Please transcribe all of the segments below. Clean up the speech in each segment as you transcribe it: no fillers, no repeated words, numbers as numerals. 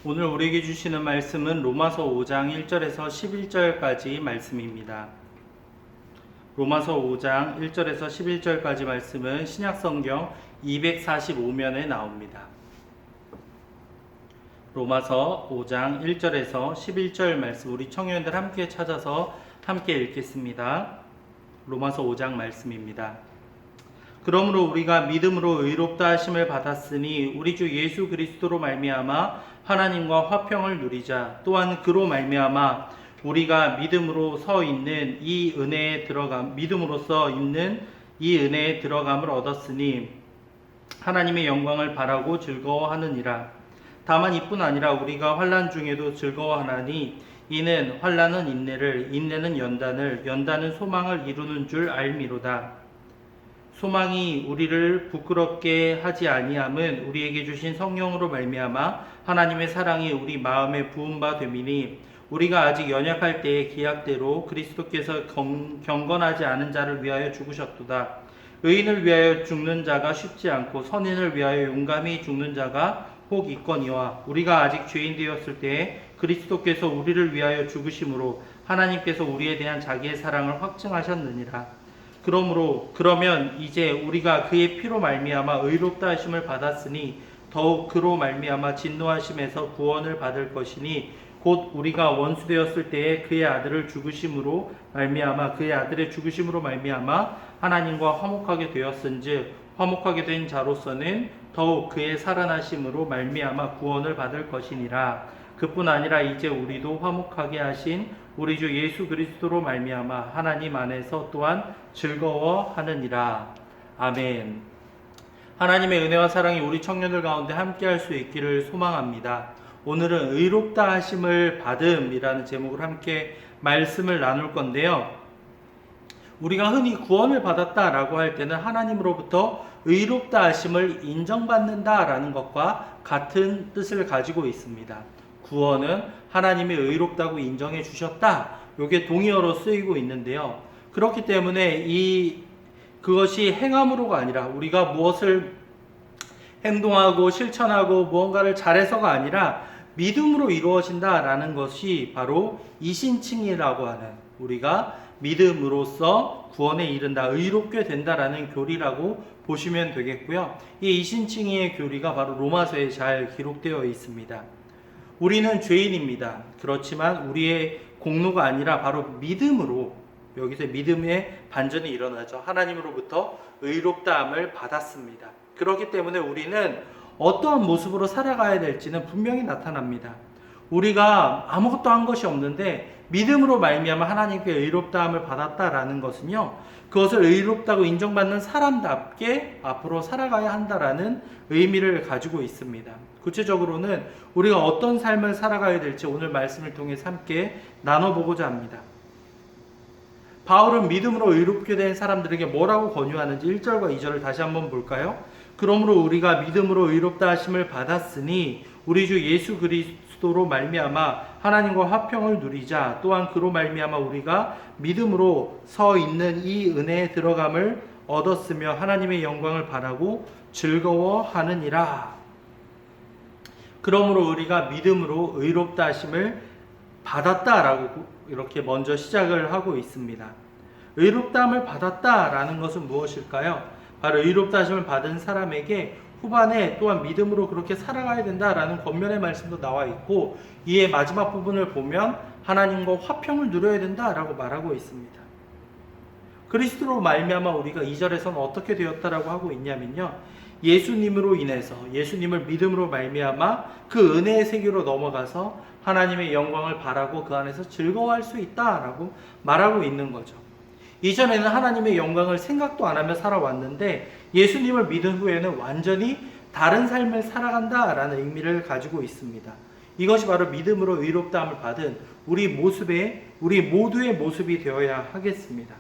오늘 우리에게 주시는 말씀은 로마서 5장 1절에서 11절까지 말씀입니다. 로마서 5장 1절에서 11절까지 말씀은 신약성경 245면에 나옵니다. 로마서 5장 1절에서 11절 말씀 우리 청년들 함께 찾아서 함께 읽겠습니다. 로마서 5장 말씀입니다. 그러므로 우리가 믿음으로 의롭다 하심을 받았으니 우리 주 예수 그리스도로 말미암아 하나님과 화평을 누리자. 또한 그로 말미암아 우리가 믿음으로써 있는 이 은혜에 들어감을 얻었으니 하나님의 영광을 바라고 즐거워하느니라. 다만 이뿐 아니라 우리가 환난 중에도 즐거워하나니 이는 환난은 인내를, 인내는 연단을, 연단은 소망을 이루는 줄 알미로다. 소망이 우리를 부끄럽게 하지 아니함은 우리에게 주신 성령으로 말미암아 하나님의 사랑이 우리 마음에 부은 바 됨이니 우리가 아직 연약할 때의 기약대로 그리스도께서 경건하지 않은 자를 위하여 죽으셨도다. 의인을 위하여 죽는 자가 쉽지 않고 선인을 위하여 용감히 죽는 자가 혹 있거니와 우리가 아직 죄인 되었을 때에 그리스도께서 우리를 위하여 죽으심으로 하나님께서 우리에 대한 자기의 사랑을 확증하셨느니라. 그러면 이제 우리가 그의 피로 말미암아 의롭다 하심을 받았으니 더욱 그로 말미암아 진노하심에서 구원을 받을 것이니 곧 우리가 원수 되었을 때에 그의 아들의 죽으심으로 말미암아 하나님과 화목하게 되었은즉 화목하게 된 자로서는 더욱 그의 살아나심으로 말미암아 구원을 받을 것이니라. 그뿐 아니라 이제 우리도 화목하게 하신 우리 주 예수 그리스도로 말미암아 하나님 안에서 또한 즐거워하느니라. 아멘. 하나님의 은혜와 사랑이 우리 청년들 가운데 함께할 수 있기를 소망합니다. 오늘은 의롭다 하심을 받음이라는 제목으로 함께 말씀을 나눌 건데요. 우리가 흔히 구원을 받았다라고 할 때는 하나님으로부터 의롭다 하심을 인정받는다라는 것과 같은 뜻을 가지고 있습니다. 구원은 하나님이 의롭다고 인정해 주셨다. 이게 동의어로 쓰이고 있는데요. 그렇기 때문에 그것이 행함으로가 아니라 우리가 무엇을 행동하고 실천하고 무언가를 잘해서가 아니라 믿음으로 이루어진다라는 것이 바로 이신칭이라고 하는 우리가 믿음으로써 구원에 이른다, 의롭게 된다라는 교리라고 보시면 되겠고요. 이 이신칭의의 교리가 바로 로마서에 잘 기록되어 있습니다. 우리는 죄인입니다. 그렇지만 우리의 공로가 아니라 바로 믿음으로, 여기서 믿음의 반전이 일어나죠. 하나님으로부터 의롭다함을 받았습니다. 그렇기 때문에 우리는 어떠한 모습으로 살아가야 될지는 분명히 나타납니다. 우리가 아무것도 한 것이 없는데 믿음으로 말미암아 하나님께 의롭다함을 받았다라는 것은요, 그것을 의롭다고 인정받는 사람답게 앞으로 살아가야 한다라는 의미를 가지고 있습니다. 구체적으로는 우리가 어떤 삶을 살아가야 될지 오늘 말씀을 통해서 함께 나눠보고자 합니다. 바울은 믿음으로 의롭게 된 사람들에게 뭐라고 권유하는지 1절과 2절을 다시 한번 볼까요? 그러므로 우리가 믿음으로 의롭다 하심을 받았으니 우리 주 예수 그리스도로 말미암아 하나님과 화평을 누리자. 또한 그로 말미암아 우리가 믿음으로 서 있는 이 은혜에 들어감을 얻었으며 하나님의 영광을 바라고 즐거워하느니라. 그러므로 우리가 믿음으로 의롭다 하심을 받았다라고 이렇게 먼저 시작을 하고 있습니다. 의롭다함을 받았다라는 것은 무엇일까요? 바로 의롭다 하심을 받은 사람에게 후반에 또한 믿음으로 그렇게 살아가야 된다라는 권면의 말씀도 나와 있고, 이의 마지막 부분을 보면 하나님과 화평을 누려야 된다라고 말하고 있습니다. 그리스도로 말미암아 우리가 2절에서는 어떻게 되었다라고 하고 있냐면요, 예수님으로 인해서 예수님을 믿음으로 말미암아 그 은혜의 세계로 넘어가서 하나님의 영광을 바라고 그 안에서 즐거워할 수 있다라고 말하고 있는 거죠. 이전에는 하나님의 영광을 생각도 안 하며 살아왔는데 예수님을 믿은 후에는 완전히 다른 삶을 살아간다라는 의미를 가지고 있습니다. 이것이 바로 믿음으로 의롭다함을 받은 우리 모두의 모습이 되어야 하겠습니다.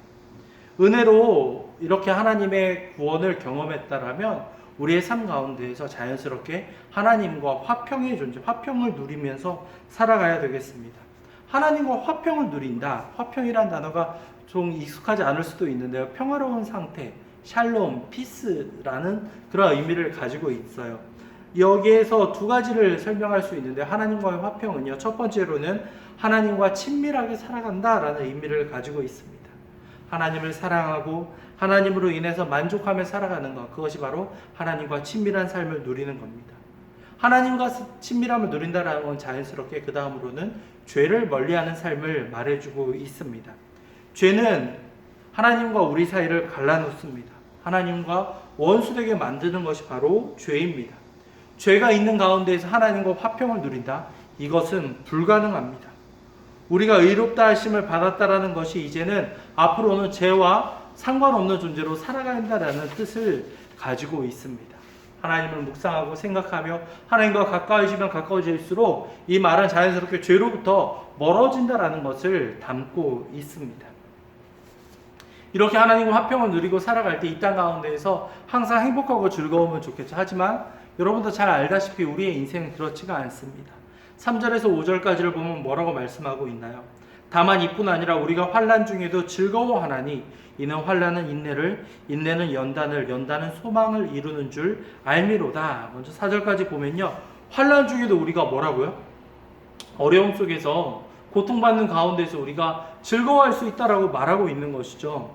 은혜로 이렇게 하나님의 구원을 경험했다라면 우리의 삶 가운데에서 자연스럽게 하나님과 화평의 존재, 화평을 누리면서 살아가야 되겠습니다. 하나님과 화평을 누린다. 화평이란 단어가 좀 익숙하지 않을 수도 있는데요. 평화로운 상태, 샬롬, 피스라는 그런 의미를 가지고 있어요. 여기에서 두 가지를 설명할 수 있는데, 하나님과의 화평은요, 첫 번째로는 하나님과 친밀하게 살아간다라는 의미를 가지고 있습니다. 하나님을 사랑하고 하나님으로 인해서 만족하며 살아가는 것, 그것이 바로 하나님과 친밀한 삶을 누리는 겁니다. 하나님과 친밀함을 누린다라는 건 자연스럽게 그 다음으로는 죄를 멀리하는 삶을 말해주고 있습니다. 죄는 하나님과 우리 사이를 갈라놓습니다. 하나님과 원수되게 만드는 것이 바로 죄입니다. 죄가 있는 가운데에서 하나님과 화평을 누린다? 이것은 불가능합니다. 우리가 의롭다 하심을 받았다라는 것이 이제는 앞으로는 죄와 상관없는 존재로 살아간다라는 뜻을 가지고 있습니다. 하나님을 묵상하고 생각하며 하나님과 가까워지면 가까워질수록 이 말은 자연스럽게 죄로부터 멀어진다라는 것을 담고 있습니다. 이렇게 하나님과 화평을 누리고 살아갈 때 이 땅 가운데에서 항상 행복하고 즐거우면 좋겠죠. 하지만 여러분도 잘 알다시피 우리의 인생은 그렇지가 않습니다. 3절에서 5절까지를 보면 뭐라고 말씀하고 있나요? 다만 이뿐 아니라 우리가 환난 중에도 즐거워하나니 이는 환난은 인내를, 인내는 연단을, 연단은 소망을 이루는 줄 알미로다. 먼저 4절까지 보면요, 환난 중에도 우리가 뭐라고요? 어려움 속에서, 고통받는 가운데서 우리가 즐거워할 수 있다라고 말하고 있는 것이죠.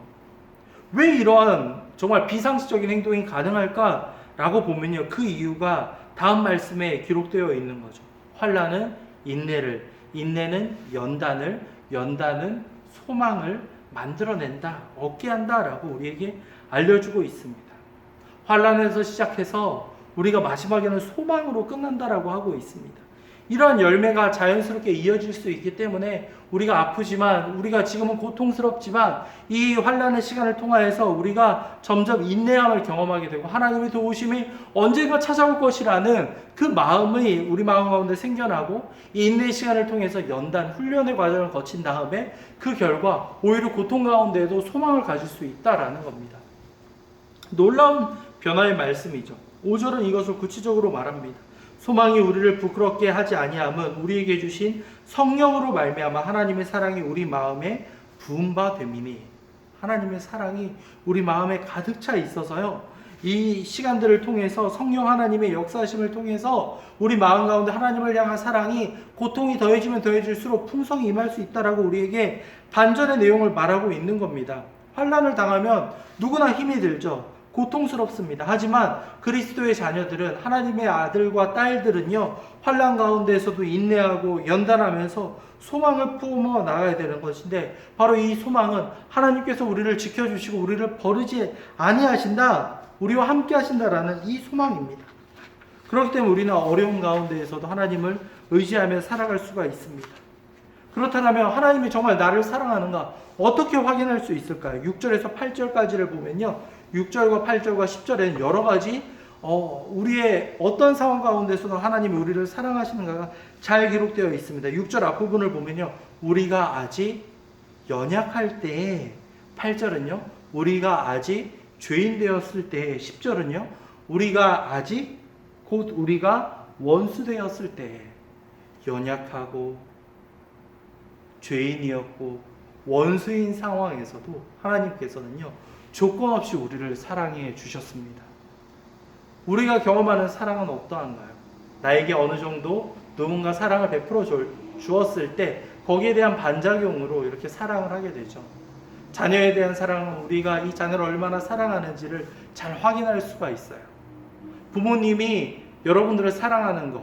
왜 이러한 정말 비상식적인 행동이 가능할까라고 보면요, 그 이유가 다음 말씀에 기록되어 있는 거죠. 환난은 인내를, 인내는 연단을, 연단은 소망을 만들어낸다, 얻게 한다라고 우리에게 알려주고 있습니다. 환난에서 시작해서 우리가 마지막에는 소망으로 끝난다라고 하고 있습니다. 이러한 열매가 자연스럽게 이어질 수 있기 때문에 우리가 아프지만, 우리가 지금은 고통스럽지만 이 환난의 시간을 통하여서 우리가 점점 인내함을 경험하게 되고 하나님의 도우심이 언젠가 찾아올 것이라는 그 마음이 우리 마음 가운데 생겨나고, 이 인내의 시간을 통해서 연단, 훈련의 과정을 거친 다음에 그 결과 오히려 고통 가운데에도 소망을 가질 수 있다라는 겁니다. 놀라운 변화의 말씀이죠. 5절은 이것을 구체적으로 말합니다. 소망이 우리를 부끄럽게 하지 아니함은 우리에게 주신 성령으로 말미암아 하나님의 사랑이 우리 마음에 부은 바 됨이니, 하나님의 사랑이 우리 마음에 가득 차 있어서요, 이 시간들을 통해서 성령 하나님의 역사하심을 통해서 우리 마음 가운데 하나님을 향한 사랑이 고통이 더해지면 더해질수록 풍성히 임할 수 있다라고 우리에게 반전의 내용을 말하고 있는 겁니다. 환난을 당하면 누구나 힘이 들죠. 고통스럽습니다. 하지만 그리스도의 자녀들은, 하나님의 아들과 딸들은요, 환난 가운데에서도 인내하고 연단하면서 소망을 품어 나가야 되는 것인데, 바로 이 소망은 하나님께서 우리를 지켜주시고 우리를 버리지 아니하신다, 우리와 함께 하신다라는 이 소망입니다. 그렇기 때문에 우리는 어려운 가운데에서도 하나님을 의지하며 살아갈 수가 있습니다. 그렇다면 하나님이 정말 나를 사랑하는가 어떻게 확인할 수 있을까요? 6절에서 8절까지를 보면요, 6절과 8절과 10절에는 여러 가지 우리의 어떤 상황 가운데서도 하나님이 우리를 사랑하시는가가 잘 기록되어 있습니다. 6절 앞부분을 보면요, 우리가 아직 연약할 때에, 8절은요 우리가 아직 죄인 되었을 때에, 10절은요 우리가 아직 곧 우리가 원수 되었을 때에, 연약하고 죄인이었고 원수인 상황에서도 하나님께서는요 조건 없이 우리를 사랑해 주셨습니다. 우리가 경험하는 사랑은 어떠한가요? 나에게 어느 정도 누군가 사랑을 베풀어 주었을 때 거기에 대한 반작용으로 이렇게 사랑을 하게 되죠. 자녀에 대한 사랑은 우리가 이 자녀를 얼마나 사랑하는지를 잘 확인할 수가 있어요. 부모님이 여러분들을 사랑하는 것,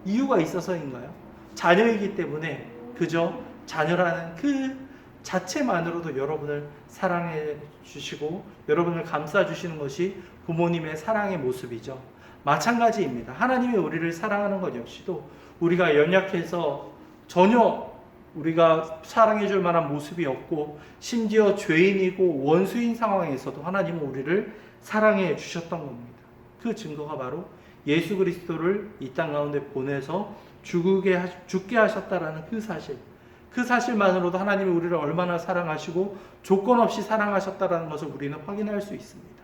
이유가 있어서인가요? 자녀이기 때문에, 그저 자녀라는 그 자체만으로도 여러분을 사랑해 주시고 여러분을 감싸 주시는 것이 부모님의 사랑의 모습이죠. 마찬가지입니다. 하나님이 우리를 사랑하는 것 역시도 우리가 연약해서 전혀 우리가 사랑해 줄 만한 모습이 없고, 심지어 죄인이고 원수인 상황에서도 하나님은 우리를 사랑해 주셨던 겁니다. 그 증거가 바로 예수 그리스도를 이 땅 가운데 보내서 죽게 하셨다라는 그 사실, 그 사실만으로도 하나님이 우리를 얼마나 사랑하시고 조건 없이 사랑하셨다라는 것을 우리는 확인할 수 있습니다.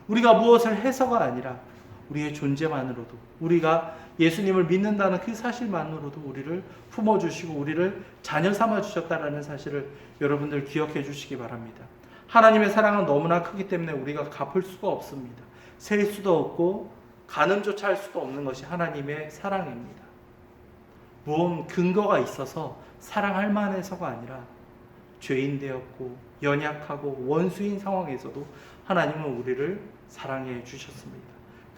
우리가 무엇을 해서가 아니라 우리의 존재만으로도, 우리가 예수님을 믿는다는 그 사실만으로도 우리를 품어주시고 우리를 자녀 삼아주셨다라는 사실을 여러분들 기억해 주시기 바랍니다. 하나님의 사랑은 너무나 크기 때문에 우리가 갚을 수가 없습니다. 셀 수도 없고 가늠조차 할 수도 없는 것이 하나님의 사랑입니다. 무언 근거가 있어서 사랑할 만해서가 아니라 죄인 되었고 연약하고 원수인 상황에서도 하나님은 우리를 사랑해 주셨습니다.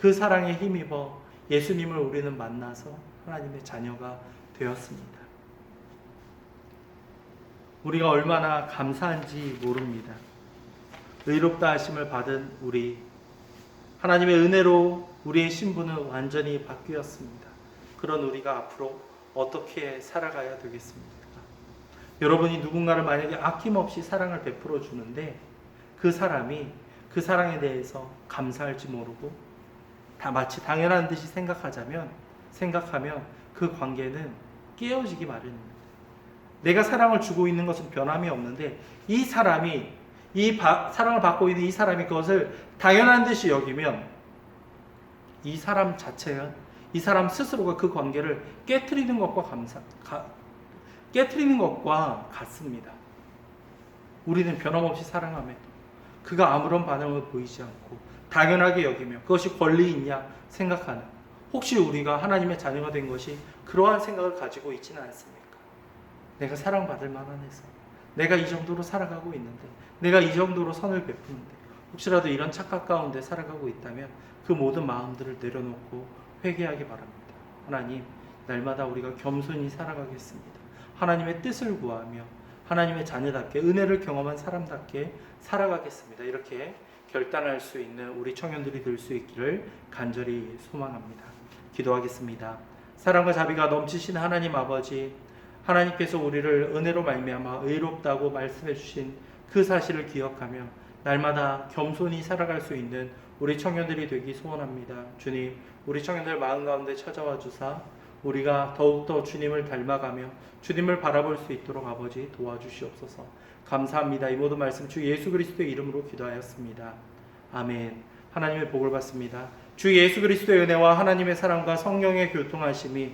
그 사랑에 힘입어 예수님을 우리는 만나서 하나님의 자녀가 되었습니다. 우리가 얼마나 감사한지 모릅니다. 의롭다 하심을 받은 우리, 하나님의 은혜로 우리의 신분은 완전히 바뀌었습니다. 그런 우리가 앞으로 어떻게 살아가야 되겠습니까? 여러분이 누군가를 만약에 아낌없이 사랑을 베풀어 주는데 그 사람이 그 사랑에 대해서 감사할지 모르고 다 마치 당연한 듯이 생각하면 그 관계는 깨어지기 마련입니다. 내가 사랑을 주고 있는 것은 변함이 없는데 이 사람이 사랑을 받고 있는 이 사람이 그것을 당연한 듯이 여기면 이 사람 자체가 이 사람 스스로가 그 관계를 깨트리는 것과 같습니다. 우리는 변함없이 사랑함에도 그가 아무런 반응을 보이지 않고 당연하게 여기며 그것이 권리 있냐 생각하는, 혹시 우리가 하나님의 자녀가 된 것이 그러한 생각을 가지고 있지는 않습니까? 내가 사랑받을 만한해서, 내가 이 정도로 살아가고 있는데, 내가 이 정도로 선을 베푸는데, 혹시라도 이런 착각 가운데 살아가고 있다면 그 모든 마음들을 내려놓고 회개하기 바랍니다. 하나님, 날마다 우리가 겸손히 살아가겠습니다. 하나님의 뜻을 구하며 하나님의 자녀답게 은혜를 경험한 사람답게 살아가겠습니다. 이렇게 결단할 수 있는 우리 청년들이 될 수 있기를 간절히 소망합니다. 기도하겠습니다. 사랑과 자비가 넘치신 하나님 아버지, 하나님께서 우리를 은혜로 말미암아 의롭다고 말씀해 주신 그 사실을 기억하며 날마다 겸손히 살아갈 수 있는 우리 청년들이 되기 소원합니다. 주님, 우리 청년들 마음 가운데 찾아와 주사 우리가 더욱더 주님을 닮아가며 주님을 바라볼 수 있도록 아버지 도와주시옵소서. 감사합니다. 이 모든 말씀 주 예수 그리스도의 이름으로 기도하였습니다. 아멘. 하나님의 복을 받습니다. 주 예수 그리스도의 은혜와 하나님의 사랑과 성령의 교통하심이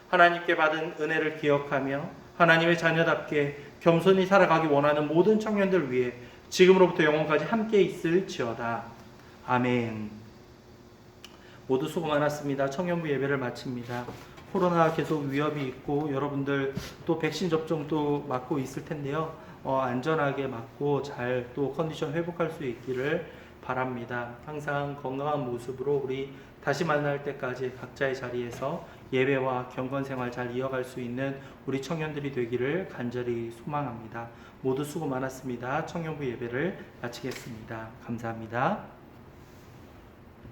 하나님께 받은 은혜를 기억하며 하나님의 자녀답게 겸손히 살아가기 원하는 모든 청년들 위해 지금으로부터 영원까지 함께 있을지어다. 아멘. 모두 수고 많았습니다. 청년부 예배를 마칩니다. 코로나 계속 위협이 있고 여러분들 또 백신 접종도 맞고 있을 텐데요. 안전하게 맞고 잘 또 컨디션 회복할 수 있기를 바랍니다. 항상 건강한 모습으로 우리 다시 만날 때까지 각자의 자리에서 예배와 경건 생활 잘 이어갈 수 있는 우리 청년들이 되기를 간절히 소망합니다. 모두 수고 많았습니다. 청년부 예배를 마치겠습니다. 감사합니다.